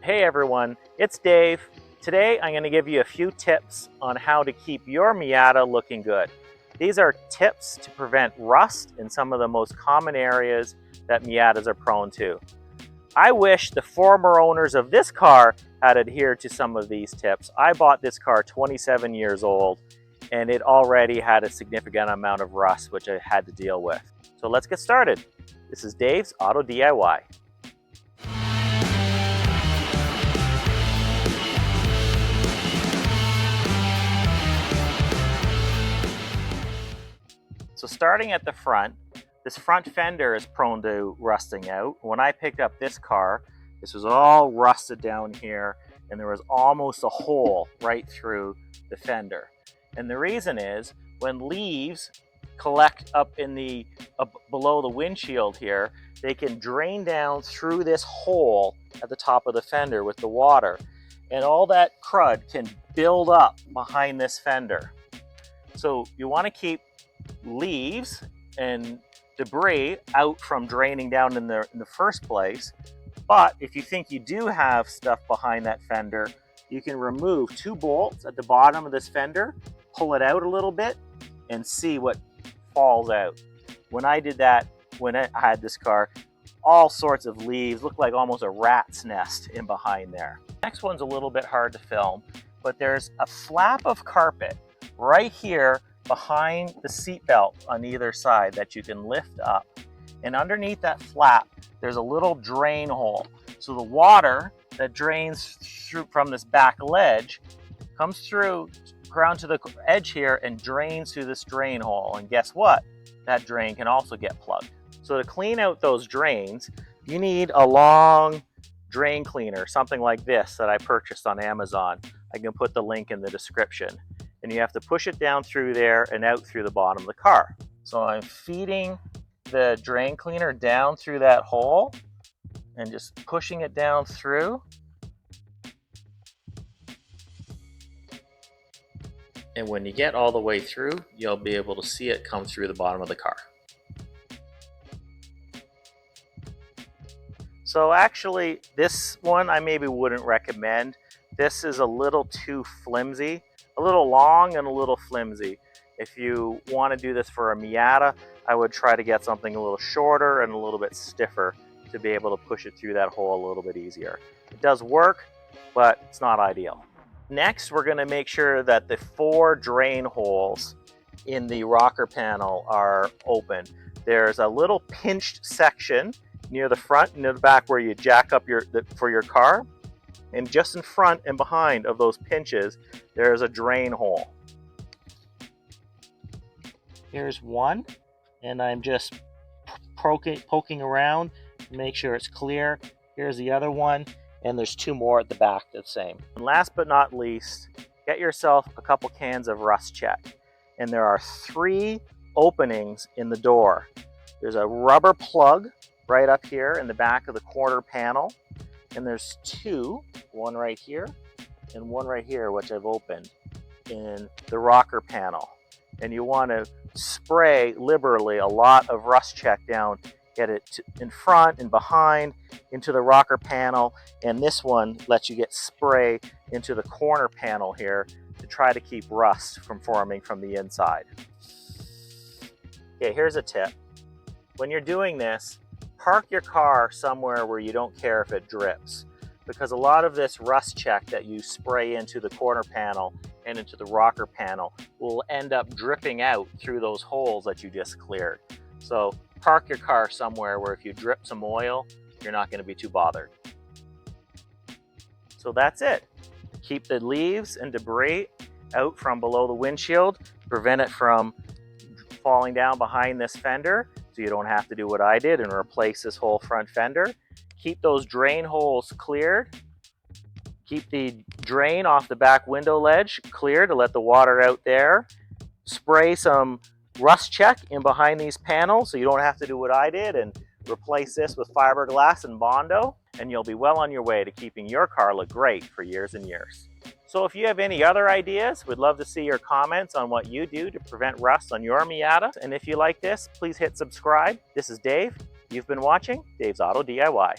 Hey everyone, it's Dave. Today I'm going to give you a few tips on how to keep your Miata looking good. These are tips to prevent rust in some of the most common areas that Miatas are prone to. I wish the former owners of this car had adhered to some of these tips. I bought this car 27 years old and it already had a significant amount of rust which I had to deal with. So let's get started. This is Dave's Auto DIY. So starting at the front, this front fender is prone to rusting out. When I picked up this car, this was all rusted down here and there was almost a hole right through the fender. And the reason is when leaves collect up in the below the windshield here, they can drain down through this hole at the top of the fender with the water. And all that crud can build up behind this fender. So you want to keep leaves and debris out from draining down in the first place. But if you think you do have stuff behind that fender, you can remove 2 bolts at the bottom of this fender, pull it out a little bit, and see what falls out. When I did that, when I had this car, all sorts of leaves, looked like almost a rat's nest in behind there. Next one's a little bit hard to film, but there's a flap of carpet right here behind the seat belt on either side that you can lift up. And underneath that flap, there's a little drain hole. So the water that drains through from this back ledge comes through around to the edge here and drains through this drain hole. And guess what? That drain can also get plugged. So to clean out those drains, you need a long drain cleaner, something like this that I purchased on Amazon. I can put the link in the description. And you have to push it down through there and out through the bottom of the car. So I'm feeding the drain cleaner down through that hole and just pushing it down through. And when you get all the way through, you'll be able to see it come through the bottom of the car. So actually, this one I maybe wouldn't recommend. This is a little too flimsy. A little long and a little flimsy. If you want to do this for a Miata, I would try to get something a little shorter and a little bit stiffer to be able to push it through that hole a little bit easier. It does work, but it's not ideal. Next, we're going to make sure that the 4 drain holes in the rocker panel are open. There's a little pinched section near the front and near the back where you jack up for your car. And just in front and behind of those pinches, there's a drain hole. Here's one, and I'm just poking around to make sure it's clear. Here's the other one, and there's 2 more at the back the same. And last but not least, get yourself a couple cans of Rust Check. And there are 3 openings in the door. There's a rubber plug right up here in the back of the corner panel. And there's 2, one right here and one right here, which I've opened in the rocker panel. And you want to spray liberally a lot of Rust Check down, get it in front and behind into the rocker panel. And this one lets you get spray into the corner panel here to try to keep rust from forming from the inside. Okay, here's a tip. When you're doing this, park your car somewhere where you don't care if it drips, because a lot of this Rust Check that you spray into the corner panel and into the rocker panel will end up dripping out through those holes that you just cleared. So park your car somewhere where if you drip some oil, you're not going to be too bothered. So that's it. Keep the leaves and debris out from below the windshield, prevent it from falling down behind this fender, so you don't have to do what I did and replace this whole front fender. Keep those drain holes cleared. Keep the drain off the back window ledge clear to let the water out there. Spray some Rust Check in behind these panels so you don't have to do what I did and replace this with fiberglass and Bondo, and you'll be well on your way to keeping your car look great for years and years. So if you have any other ideas, we'd love to see your comments on what you do to prevent rust on your Miata. And if you like this, please hit subscribe. This is Dave. You've been watching Dave's Auto DIY.